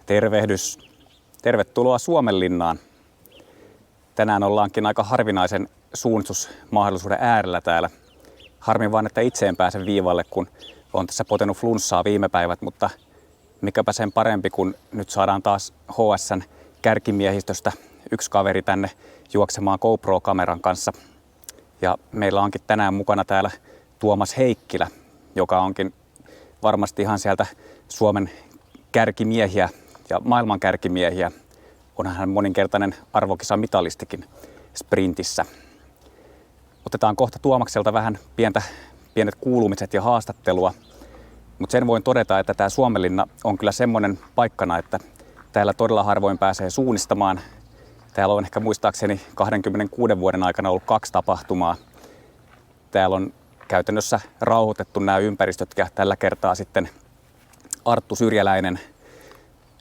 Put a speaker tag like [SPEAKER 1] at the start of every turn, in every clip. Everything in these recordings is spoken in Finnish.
[SPEAKER 1] Tervehdys. Tervetuloa Suomenlinnaan. Tänään ollaankin aika harvinaisen suunnistusmahdollisuuden äärellä täällä. Harmi vaan, että itse en pääse viivalle, kun olen tässä potenut flunssaa viime päivät, mutta mikäpä sen parempi, kun nyt saadaan taas HS:n kärkimiehistöstä yksi kaveri tänne juoksemaan GoPro-kameran kanssa. Ja meillä onkin tänään mukana täällä Tuomas Heikkilä, joka onkin varmasti ihan sieltä Suomen kärkimiehiä ja maailman kärkimiehiä. Onhan hän moninkertainen arvokisamitalistikin sprintissä. Otetaan kohta Tuomakselta vähän pienet kuulumiset ja haastattelua. Mutta sen voin todeta, että tämä Suomenlinna on kyllä semmoinen paikkana, että täällä todella harvoin pääsee suunnistamaan. Täällä on ehkä muistaakseni 26 vuoden aikana ollut 2 tapahtumaa. Täällä on käytännössä rauhoitettu nämä ympäristöt ja tällä kertaa sitten Arttu Syrjäläinen,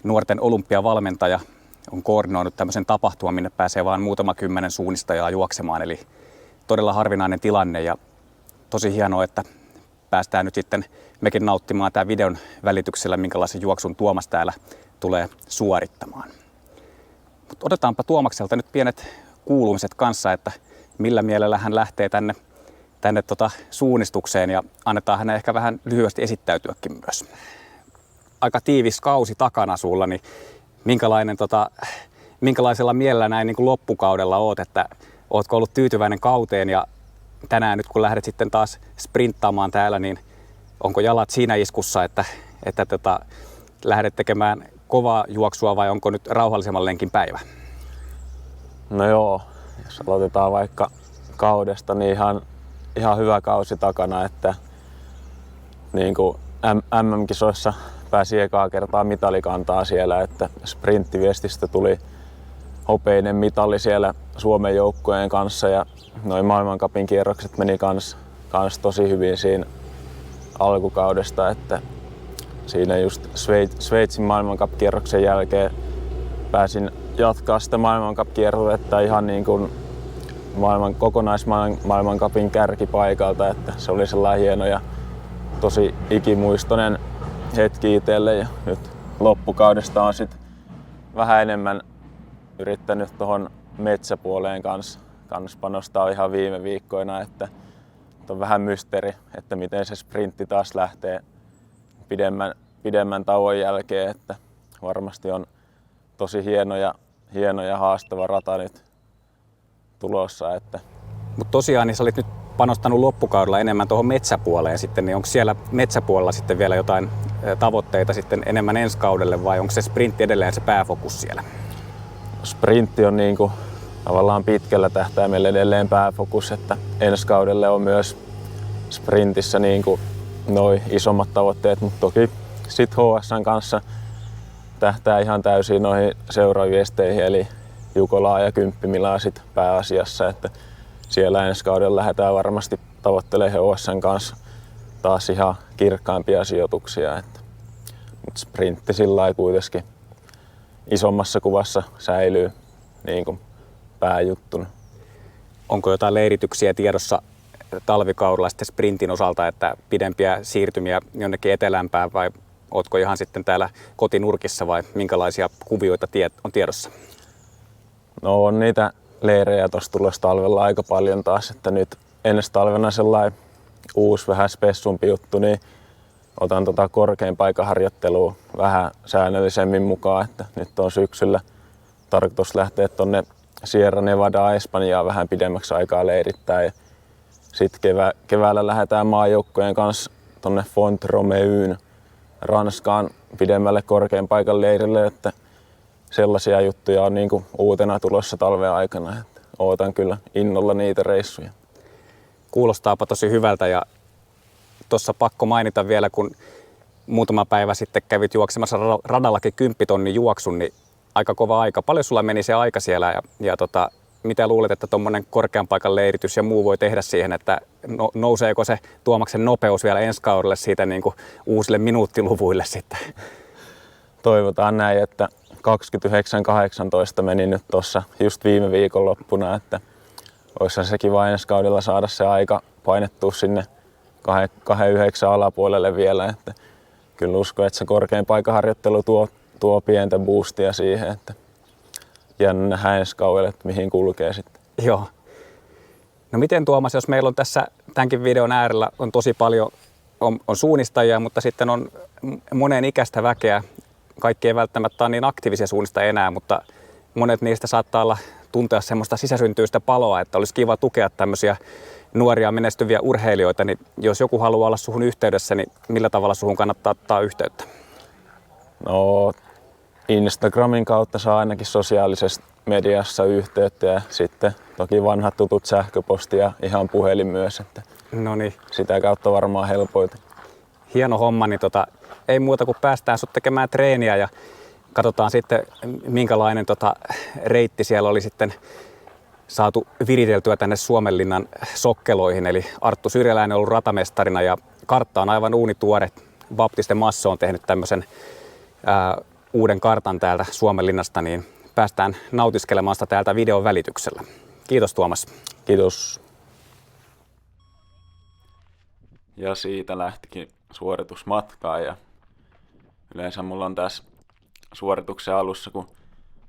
[SPEAKER 1] nuorten olympiavalmentaja, on koordinoinut tämmöisen tapahtuman, minne pääsee vain muutama 10 suunnistajaa juoksemaan. Eli todella harvinainen tilanne ja tosi hienoa, että päästään nyt sitten mekin nauttimaan tämän videon välityksellä, minkälaisen juoksun Tuomas täällä tulee suorittamaan. Mutta otetaanpa Tuomakselta nyt pienet kuulumiset kanssa, että millä mielellä hän lähtee tänne suunnistukseen ja annetaan hänen ehkä vähän lyhyesti esittäytyäkin myös. Aika tiivis kausi takana sulla, niin minkälaisella mielellä näin niin kuin loppukaudella oot, että ootko ollut tyytyväinen kauteen ja tänään nyt kun lähdet sitten taas sprinttaamaan täällä, niin onko jalat siinä iskussa, että lähdet tekemään kovaa juoksua vai onko nyt rauhallisemman lenkin päivä?
[SPEAKER 2] No joo, jos aloitetaan vaikka kaudesta, niin ihan hyvä kausi takana, että niin kuin MM-kisoissa pääsi ekaa kertaa mitalikantaa siellä, että sprinttiviestistä tuli hopeinen mitali siellä Suomen joukkueen kanssa ja noin maailmancupin kierrokset meni kans tosi hyvin siinä alkukaudesta, että siinä just Sveitsin maailmancup-kierroksen jälkeen pääsin jatkaa sitä maailmancup-kierruetta ihan niin kuin kokonaismaailmancupin kärkipaikalta, että se oli sellainen hieno ja tosi ikimuistoinen hetki itselle ja nyt loppukaudesta on sit vähän enemmän yrittänyt tuohon metsäpuoleen kanssa panostaa ihan viime viikkoina, että on vähän mysteeri, että miten se sprintti taas lähtee pidemmän tauon jälkeen, että varmasti on tosi hieno ja haastava rata nyt tulossa.
[SPEAKER 1] Mutta tosiaan niin sä olit nyt panostanut loppukaudella enemmän tuohon metsäpuoleen sitten, niin onko siellä metsäpuolella sitten vielä jotain tavoitteita sitten enemmän ensi kaudelle vai onko se sprintti edelleen se pääfokus siellä?
[SPEAKER 2] Sprintti on niin kuin tavallaan pitkällä tähtäimellä edelleen pääfokus, että ensi kaudelle on myös sprintissä niin kuin noi isommat tavoitteet, mutta toki sit HS:n kanssa tähtää ihan täysin noihin seuraviesteihin eli Jukolaa ja Kymppimilaa sit pääasiassa, että siellä ensi kaudella lähdetään varmasti tavoittelemaan HS:n kanssa taas ihan kirkkaampia sijoituksia, mutta sprintti sillä lailla kuitenkin isommassa kuvassa säilyy niin kuin pääjuttuna.
[SPEAKER 1] Onko jotain leirityksiä tiedossa talvikaudella sitten sprintin osalta, että pidempiä siirtymiä jonnekin etelämpään vai ootko ihan sitten täällä kotinurkissa vai minkälaisia kuvioita on tiedossa?
[SPEAKER 2] No on niitä leirejä tuossa tulossa talvella aika paljon taas, että nyt ensi talvena sellainen uusi vähän spessumpi juttu, niin otan korkean paikan harjoittelua vähän säännöllisemmin mukaan, että nyt on syksyllä tarkoitus lähteä tuonne Sierra Nevada Espanjaan vähän pidemmäksi aikaa leirittää ja sitten keväällä lähdetään maajoukkojen kanssa tuonne Font-Romeun Ranskaan pidemmälle korkean paikan leirille, että sellaisia juttuja on niin kuin uutena tulossa talven aikana, että ootan kyllä innolla niitä reissuja.
[SPEAKER 1] Kuulostaapa tosi hyvältä ja tuossa pakko mainita vielä, kun muutama päivä sitten kävit juoksemassa radallakin 10 tonnin juoksun, niin aika kova aika. Paljon sulla meni se aika siellä ja mitä luulet, että tuommoinen korkean paikan leiritys ja muu voi tehdä siihen, että nouseeko se Tuomaksen nopeus vielä ensi kaudelle siitä niin kuin uusille minuuttiluvuille sitten?
[SPEAKER 2] Toivotaan näin, että 29.18 meni nyt tuossa just viime viikonloppuna, että olisi se kiva ensi kaudella saada se aika painettua sinne 29 alapuolelle vielä, että kyllä uskon, että se korkein paikaharjoittelu tuo pientä boostia siihen, että jännä nähdä ensi kaudella, että mihin kulkee sitten.
[SPEAKER 1] Joo. No miten Tuomas, jos meillä on tässä tämänkin videon äärellä on tosi paljon on suunnistajia, mutta sitten on monen ikäistä väkeä. Kaikki ei välttämättä ole niin aktiivisia suunnistajia enää, mutta monet niistä saattaa olla tuntea semmoista sisäsyntyistä paloa, että olisi kiva tukea tämmöisiä nuoria menestyviä urheilijoita, niin jos joku haluaa olla suhun yhteydessä, niin millä tavalla suhun kannattaa ottaa yhteyttä?
[SPEAKER 2] No, Instagramin kautta saa ainakin sosiaalisessa mediassa yhteyttä ja sitten toki vanhat tutut sähköposti ja ihan puhelin myös, että
[SPEAKER 1] Noniin.
[SPEAKER 2] sitä kautta varmaan helpoita.
[SPEAKER 1] Hieno homma, niin ei muuta kuin päästään sut tekemään treeniä ja katsotaan sitten minkälainen reitti siellä oli sitten saatu viriteltyä tänne Suomenlinnan sokkeloihin. Eli Arttu Syrjäläinen on ollut ratamestarina ja kartta on aivan uunituore. Baptiste Masso on tehnyt tämmöisen uuden kartan täältä Suomenlinnasta, niin päästään nautiskelemaan sitä täältä videon välityksellä. Kiitos Tuomas.
[SPEAKER 2] Kiitos. Ja siitä lähtikin suoritusmatkaan ja yleensä mulla on tässä suorituksen alussa, kun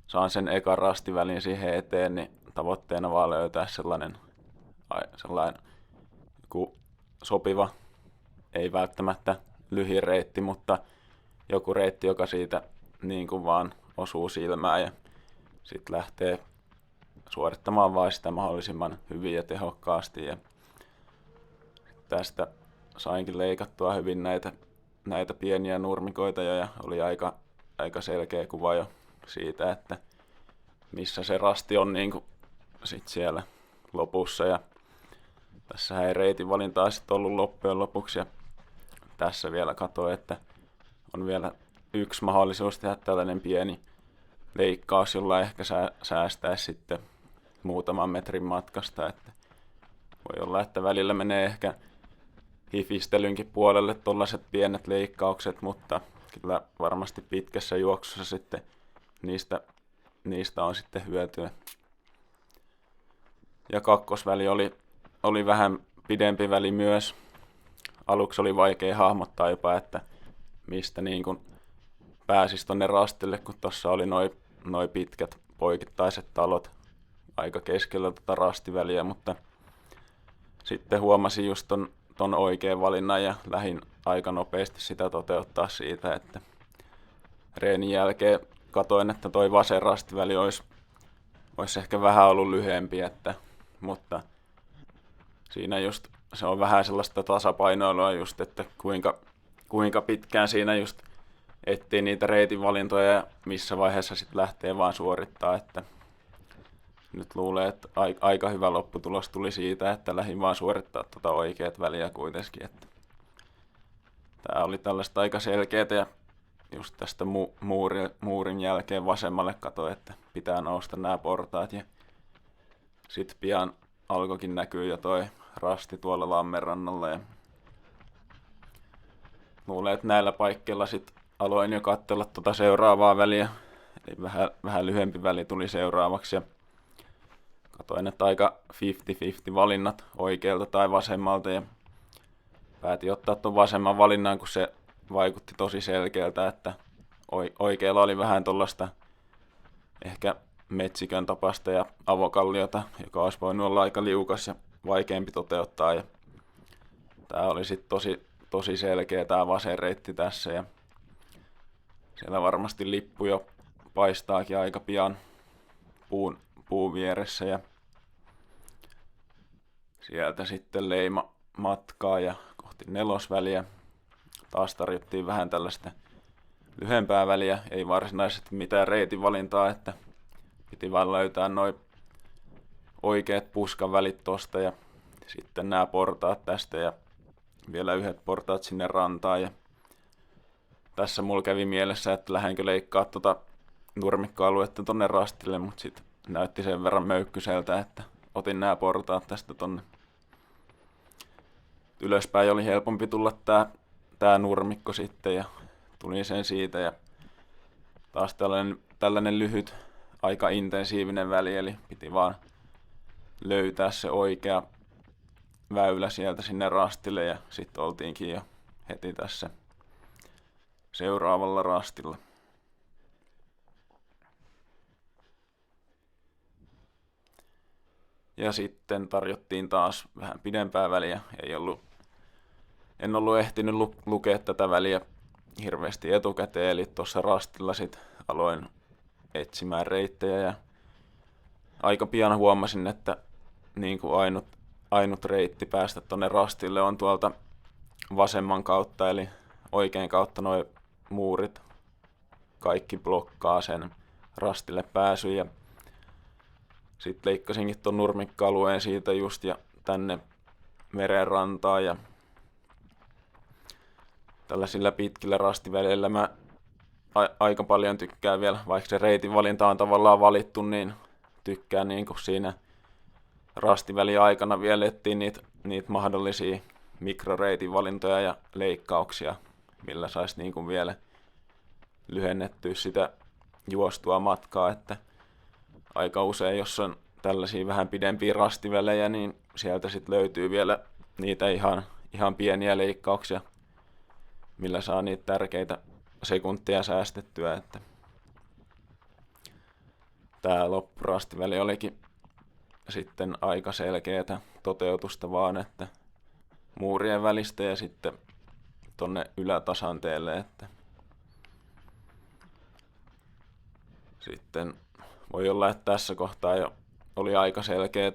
[SPEAKER 2] saan sen ekan rastivälin siihen eteen, niin tavoitteena vaan löytää sellainen joku sopiva, ei välttämättä lyhin reitti, mutta joku reitti, joka siitä niin kuin vaan osuu silmään ja sitten lähtee suorittamaan vaan sitä mahdollisimman hyvin ja tehokkaasti. Ja tästä sainkin leikattua hyvin näitä pieniä nurmikoita ja oli aika selkeä kuva jo siitä, että missä se rasti on niin kuin sit siellä lopussa. Ja tässä ei reitin valintaa sitten ollut loppujen lopuksi ja tässä vielä katsoin, että on vielä yksi mahdollisuus tehdä tällainen pieni leikkaus, jolla ehkä säästäisi sitten muutaman metrin matkasta. Että voi olla, että välillä menee ehkä hifistelynkin puolelle tuollaiset pienet leikkaukset, mutta kyllä varmasti pitkässä juoksussa sitten niistä on sitten hyötyä. Ja kakkosväli oli vähän pidempi väli myös. Aluksi oli vaikea hahmottaa jopa, että mistä niin kuin pääsisi tonne rastille, kun tuossa oli noi pitkät poikittaiset talot aika keskellä tota rastiväliä, mutta sitten huomasin just ton oikean valinnan ja lähdin aika nopeasti sitä toteuttaa siitä, että reenin jälkeen katoin, että toi vasen rastiväli olisi ehkä vähän ollut lyhempi, mutta siinä just se on vähän sellaista tasapainoilua just, että kuinka pitkään siinä just etsii niitä reitin valintoja ja missä vaiheessa sitten lähtee vaan suorittaa, että nyt luulee, että aika hyvä lopputulos tuli siitä, että lähdin vaan suorittaa tuota oikeat väliä kuitenkin, että tää oli tällaista aika selkeätä ja just tästä muurin jälkeen vasemmalle katsoin, että pitää nousta nämä portaat ja sitten pian alkoikin näkyy jo toi rasti tuolla Lammenrannalla ja luulen, että näillä paikkeilla sitten aloin jo katsella tuota seuraavaa väliä, eli vähän lyhyempi väli tuli seuraavaksi ja katoin, että aika 50-50 valinnat oikealta tai vasemmalta ja päätin ottaa tuon vasemman valinnan, kun se vaikutti tosi selkeältä, että oikealla oli vähän tuollaista ehkä metsikön tapasta ja avokalliota, joka olisi voinut olla aika liukas ja vaikeampi toteuttaa. Ja tämä oli sitten tosi selkeä tämä vasen reitti tässä ja siellä varmasti lippu jo paistaakin aika pian puun vieressä ja sieltä sitten leima matkaa ja kohti nelosväliä. Taas tarjottiin vähän tällaista lyhempää väliä, ei varsinaisesti mitään reitin valintaa, että piti vaan löytää noin oikeat puskan välit tosta ja sitten nämä portaat tästä ja vielä yhdet portaat sinne rantaan. Ja tässä mulla kävi mielessä, että lähdenkö leikkaa tuota nurmikkoaluetta tonne rastille, mutta sitten näytti sen verran möykkyseltä, että otin nämä portaat tästä tonne. Ylöspäin oli helpompi tulla tää nurmikko sitten ja tulin sen siitä ja taas tällainen lyhyt, aika intensiivinen väli, eli piti vaan löytää se oikea väylä sieltä sinne rastille ja sitten oltiinkin jo heti tässä seuraavalla rastilla. Ja sitten tarjottiin taas vähän pidempää väliä. En ollut ehtinyt lukea tätä väliä hirveästi etukäteen, eli tuossa rastilla sit aloin etsimään reittejä ja aika pian huomasin, että niin kuin ainut reitti päästä tonne rastille on tuolta vasemman kautta, eli oikein kautta nuo muurit. Kaikki blokkaa sen rastille pääsyn ja sitten leikkasinkin ton nurmikka-alueen siitä just ja tänne merenrantaan ja tällaisilla pitkillä rastiväleillä mä aika paljon tykkään vielä, vaikka se reitin valinta on tavallaan valittu, niin tykkään niin kuin siinä rastivälin aikana vielä etsiä niitä mahdollisia mikroreitin valintoja ja leikkauksia, millä saisi niin kuin vielä lyhennettyä sitä juostua matkaa, että aika usein, jos on tällaisia vähän pidempiä rastivälejä, niin sieltä sitten löytyy vielä niitä ihan pieniä leikkauksia, millä saa niitä tärkeitä sekuntia säästettyä, että tämä loppurastiväli olikin sitten aika selkeätä toteutusta vaan, että muurien välistä ja sitten tonne ylätasanteelle, että sitten voi olla, että tässä kohtaa jo oli aika selkeä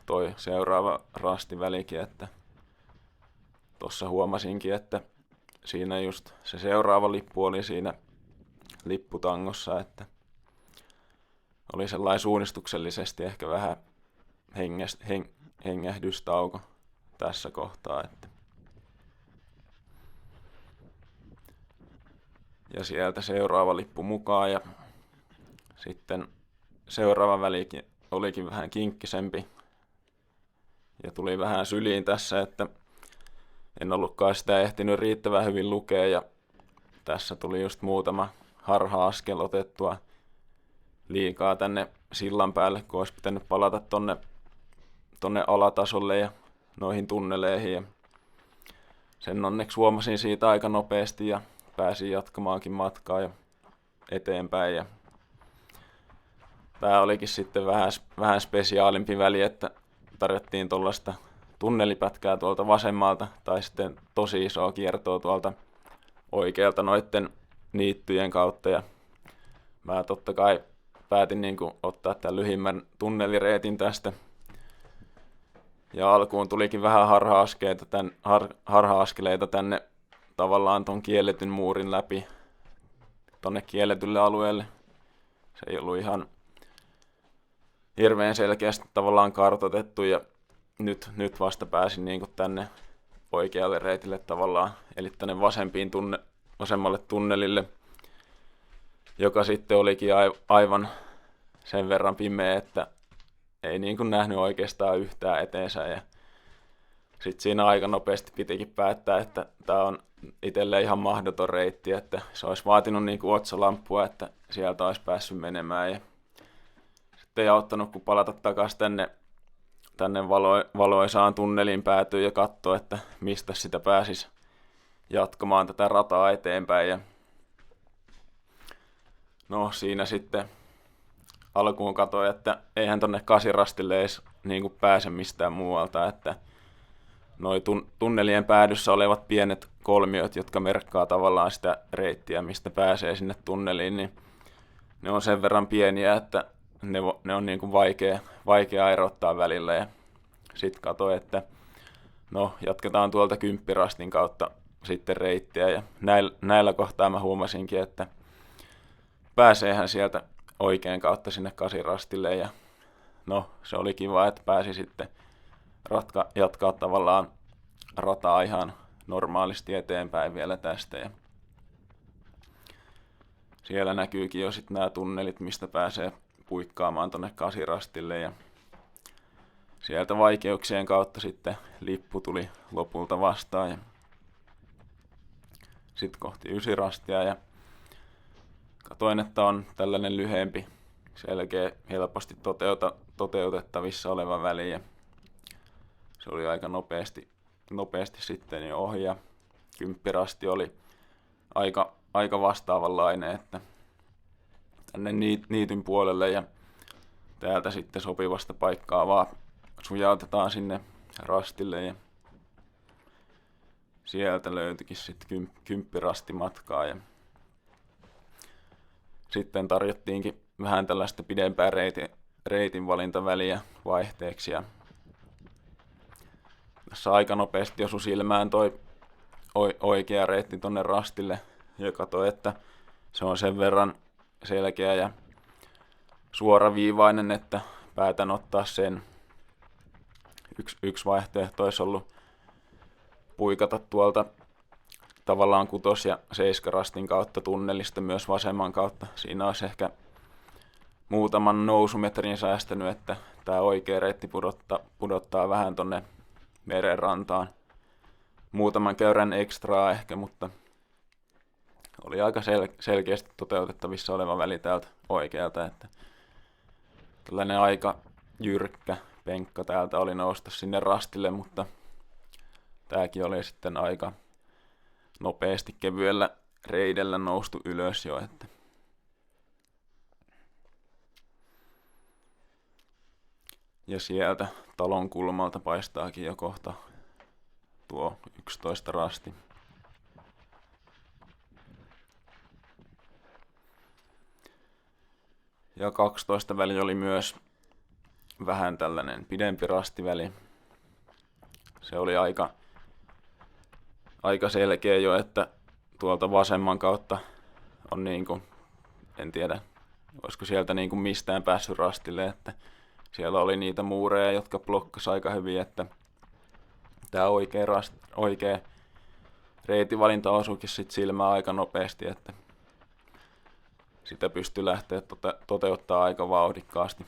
[SPEAKER 2] toi seuraava rastivälikin, että tuossa huomasinkin, että siinä just se seuraava lippu oli siinä lipputangossa, että oli sellainen suunnistuksellisesti ehkä vähän hengähdystauko tässä kohtaa. Että. Ja sieltä seuraava lippu mukaan ja sitten seuraava välikin olikin vähän kinkkisempi ja tuli vähän syliin tässä, että en ollutkaan sitä ehtinyt riittävän hyvin lukea ja tässä tuli just muutama harha-askel otettua liikaa tänne sillan päälle, kun olisi pitänyt palata tonne alatasolle ja noihin tunneleihin. Ja sen onneksi huomasin siitä aika nopeasti ja pääsin jatkamaankin matkaa ja eteenpäin. Ja tää olikin sitten vähän spesiaalimpi väli, että tarjottiin tuollaista tunnelipätkää tuolta vasemmalta tai sitten tosi isoa kiertoa tuolta oikealta noitten niittyjen kautta. Ja mä totta kai päätin niin kuin ottaa tämän lyhimmän tunnelireitin tästä. Ja alkuun tulikin vähän harha-askeleita tänne tavallaan ton kielletyn muurin läpi tonne kielletylle alueelle. Se ei ollut ihan hirveän selkeästi tavallaan kartoitettu ja nyt vasta pääsin niin kuin tänne oikealle reitille tavallaan, eli tänne vasemmalle tunnelille, joka sitten olikin aivan sen verran pimeä, että ei niin kuin nähnyt oikeastaan yhtään eteensä. Ja sitten siinä aika nopeasti pitikin päättää, että tämä on itselle ihan mahdoton reitti, että se olisi vaatinut niin kuin otsalampua, että sieltä olisi päässyt menemään. Ja sitten ei auttanut, kun palata takaisin tänne valoisaan tunnelin päätyyn ja katsoa, että mistä sitä pääsisi jatkamaan tätä rataa eteenpäin. Ja no siinä sitten alkuun katsoin, että eihän tonne kasirastille edes niin kuin pääse mistään muualta, että noi tunnelien päädyssä olevat pienet kolmiot, jotka merkkaa tavallaan sitä reittiä, mistä pääsee sinne tunneliin, niin ne on sen verran pieniä, että ne on niin kuin vaikea erottaa välillä. Ja sitten katsoin, että no jatketaan tuolta Kymppirastin kautta sitten reittiä. Ja näillä kohtaa mä huomasinkin, että pääseehän sieltä oikein kautta sinne kasirastille. Ja no se oli kiva, että pääsi sitten jatkaa tavallaan rataa ihan normaalisti eteenpäin vielä tästä. Ja siellä näkyykin jo sitten nämä tunnelit, mistä pääsee puikkaamaan tuonne kasirastille. Ja sieltä vaikeuksien kautta sitten lippu tuli lopulta vastaan. Ja sitten kohti ysirastia ja katoin, että on tällainen lyhempi, selkeä, helposti toteutettavissa oleva väli. Ja se oli aika nopeasti sitten jo ohi ja Kymppirasti oli aika vastaavanlainen, että tänne niityn puolelle ja täältä sitten sopivasta paikkaa vaan sujautetaan sinne rastille ja sieltä löytyikin sitten 10 rastimatkaa ja sitten tarjottiinkin vähän tällaista pidempää reitin valintaväliä vaihteeksi ja tässä aika nopeasti osui silmään toi oikea reitti tonne rastille ja katsoin, että se on sen verran selkeä ja suoraviivainen, että päätän ottaa sen. Yksi vaihtoehto olisi ollut puikata tuolta tavallaan 6 ja 7 rastin kautta tunnelista myös vasemman kautta. Siinä olisi ehkä muutaman nousumetrin säästänyt, että tämä oikea reitti pudottaa vähän tonne meren rantaan. Muutaman käyrän ekstraa ehkä, mutta oli aika selkeästi toteutettavissa oleva väli täältä oikealta, että tällainen aika jyrkkä penkka täältä oli nousta sinne rastille, mutta tämäkin oli sitten aika nopeasti kevyellä reidellä noustu ylös jo, että ja sieltä talon kulmalta paistaakin jo kohta tuo 11 rasti. Ja 12 väli oli myös vähän tällainen pidempi rastiväli. Se oli aika selkeä jo, että tuolta vasemman kautta on niinku, en tiedä, olisiko sieltä niinku mistään päässyt rastille, että siellä oli niitä muureja, jotka blokkas aika hyvin, että tämä oikea reitivalinta osuikin sit silmään aika nopeasti, että sitä pystyi lähteä toteuttaa aika vauhdikkaasti.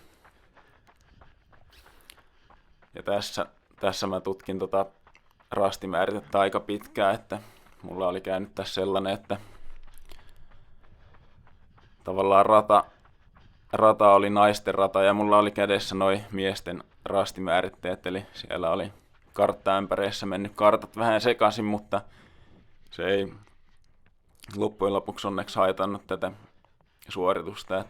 [SPEAKER 2] Ja tässä mä tutkin rastimääritettä aika pitkään, että mulla oli käynyt tässä sellainen, että tavallaan rata oli naisten rata ja mulla oli kädessä noi miesten rastimääritteet, eli siellä oli karttaämpäreissä mennyt kartat vähän sekaisin, mutta se ei loppujen lopuksi onneksi haitannut tätä suoritusta,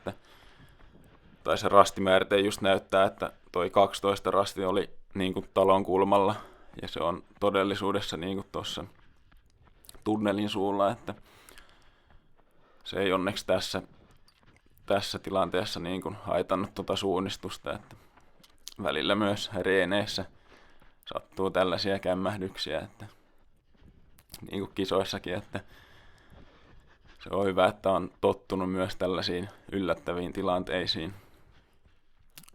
[SPEAKER 2] tai se rastimäärite just näyttää, että toi 12 rasti oli niin kuin talon kulmalla ja se on todellisuudessa niin kuin tuossa tunnelin suulla, että se ei onneksi tässä tilanteessa niin kuin haitannut tuota suunnistusta, että välillä myös reeneissä sattuu tällaisia kämmähdyksiä, että niin kuin kisoissakin, että se on hyvä, että on tottunut myös tällaisiin yllättäviin tilanteisiin.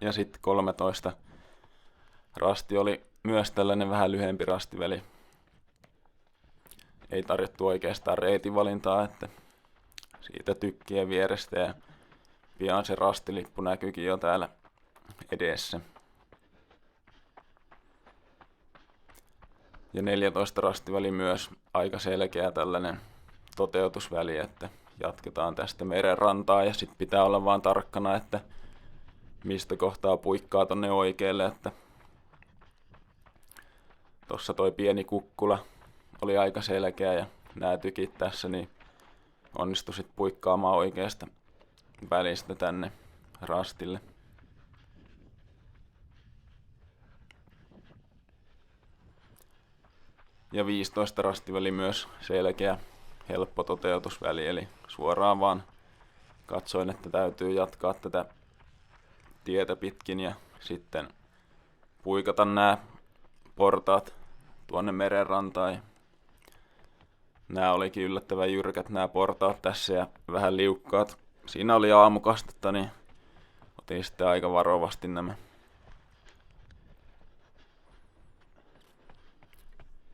[SPEAKER 2] Ja sitten 13 rasti oli myös tällainen vähän lyhempi rastiväli. Ei tarjottu oikeastaan reitivalintaa, että siitä tykkien vierestä ja pian se rastilippu näkyykin jo täällä edessä. Ja 14 rastiväli myös aika selkeä tällainen toteutusväli, että jatketaan tästä meren rantaa ja sitten pitää olla vaan tarkkana, että mistä kohtaa puikkaa tonne oikealle, että tossa toi pieni kukkula oli aika selkeä ja nämä tykit tässä niin onnistui sit puikkaamaan oikeasta välistä tänne rastille. Ja 15 rastiväli myös selkeä, helppo toteutusväli, eli suoraan vaan katsoin, että täytyy jatkaa tätä tietä pitkin ja sitten puikata nämä portaat tuonne merenrantaan. Nämä olikin yllättävän jyrkät nämä portaat tässä ja vähän liukkaat. Siinä oli aamukastetta, niin otin sitten aika varovasti nämä.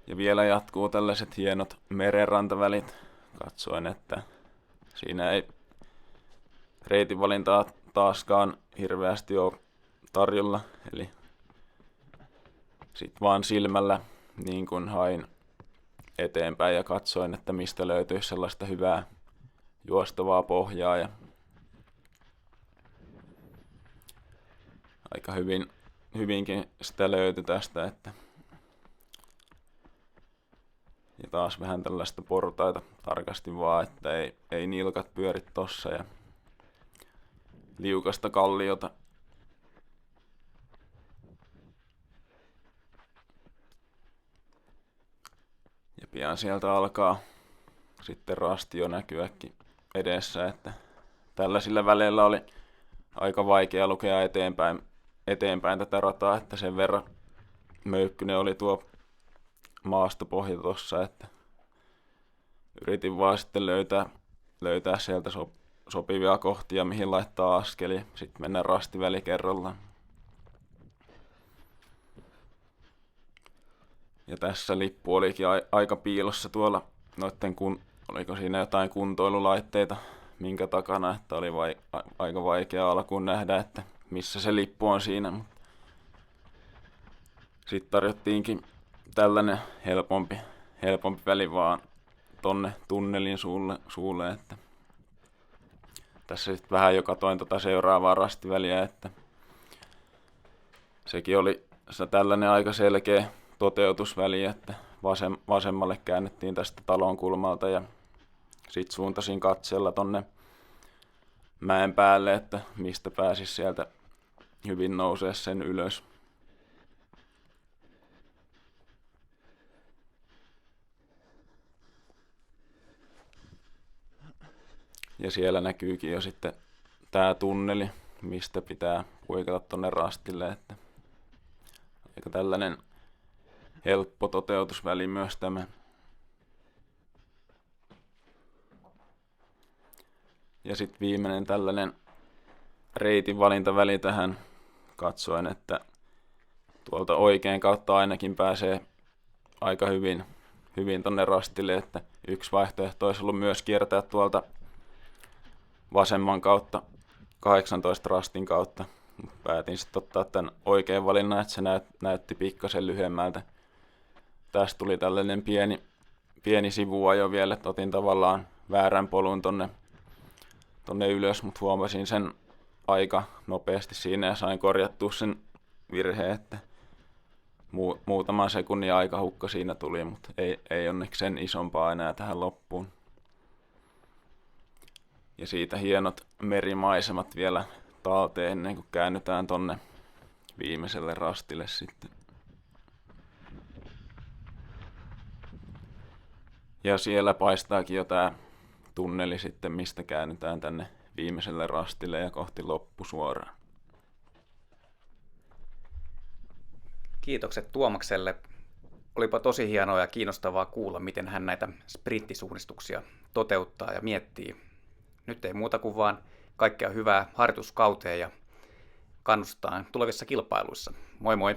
[SPEAKER 2] Ja vielä jatkuu tällaiset hienot merenrantavälit. Katsoin, että siinä ei reitinvalintaa taaskaan hirveästi ole tarjolla. Eli sit vaan silmällä niin kun hain eteenpäin ja katsoin, että mistä löytyisi sellaista hyvää juostavaa pohjaa. Ja aika hyvinkin sitä löytyi tästä, että ja taas vähän tällaista portaita tarkasti vaan, että ei nilkat pyöri tossa ja liukasta kalliota pian sieltä alkaa sitten rasti jo näkyäkin edessä, että tällaisilla väleillä oli aika vaikea lukea eteenpäin tätä rataa, että sen verran möykkynen oli tuo maastopohja tuossa, että yritin vaan sitten löytää sieltä sopivia kohtia, mihin laittaa askeli, sitten mennä rastiväli kerrallaan. Ja tässä lippu olikin aika piilossa tuolla noitten, oliko siinä jotain kuntoilulaitteita minkä takana, että oli aika vaikea alkuun nähdä, että missä se lippu on siinä. Sitten tarjottiinkin tällainen helpompi väli vaan tonne tunnelin suulle, että tässä sitten vähän jo katoin seuraavaa rastiväliä, että sekin oli tällainen aika selkeä toteutusväli, että vasemmalle käännettiin tästä talon kulmalta ja sitten suuntasin katsella tonne mäen päälle, että mistä pääsis sieltä hyvin nousee sen ylös. Ja siellä näkyykin jo sitten tää tunneli, mistä pitää puikata tonne rastille, että aika tällainen helppo toteutusväli myös tämä. Ja sitten viimeinen tällainen reitin valintaväli tähän, katsoen, että tuolta oikein kautta ainakin pääsee aika hyvin tonne rastille, että yksi vaihtoehto olisi ollut myös kiertää tuolta vasemman kautta 18 rastin kautta. Päätin sitten ottaa tämän oikean valinnan, että se näytti pikkasen lyhyemmältä. Tästä tuli tällainen pieni sivuajo vielä, että otin tavallaan väärän polun tonne ylös, mutta huomasin sen aika nopeasti siinä ja sain korjattua sen virheen, että muutaman sekunnin aikahukka siinä tuli, mutta ei onneksi sen isompaa enää tähän loppuun. Ja siitä hienot merimaisemat vielä talteen ennen kuin käännytään tonne viimeiselle rastille sitten. Ja siellä paistaakin jo tää tunneli sitten, mistä käännytään tänne viimeiselle rastille ja kohti loppusuoraan.
[SPEAKER 1] Kiitokset Tuomakselle. Olipa tosi hienoa ja kiinnostavaa kuulla, miten hän näitä sprinttisuunnistuksia toteuttaa ja miettii. Nyt ei muuta kuin vaan kaikkea hyvää harjoituskauteen ja kannustaa tulevissa kilpailuissa. Moi moi!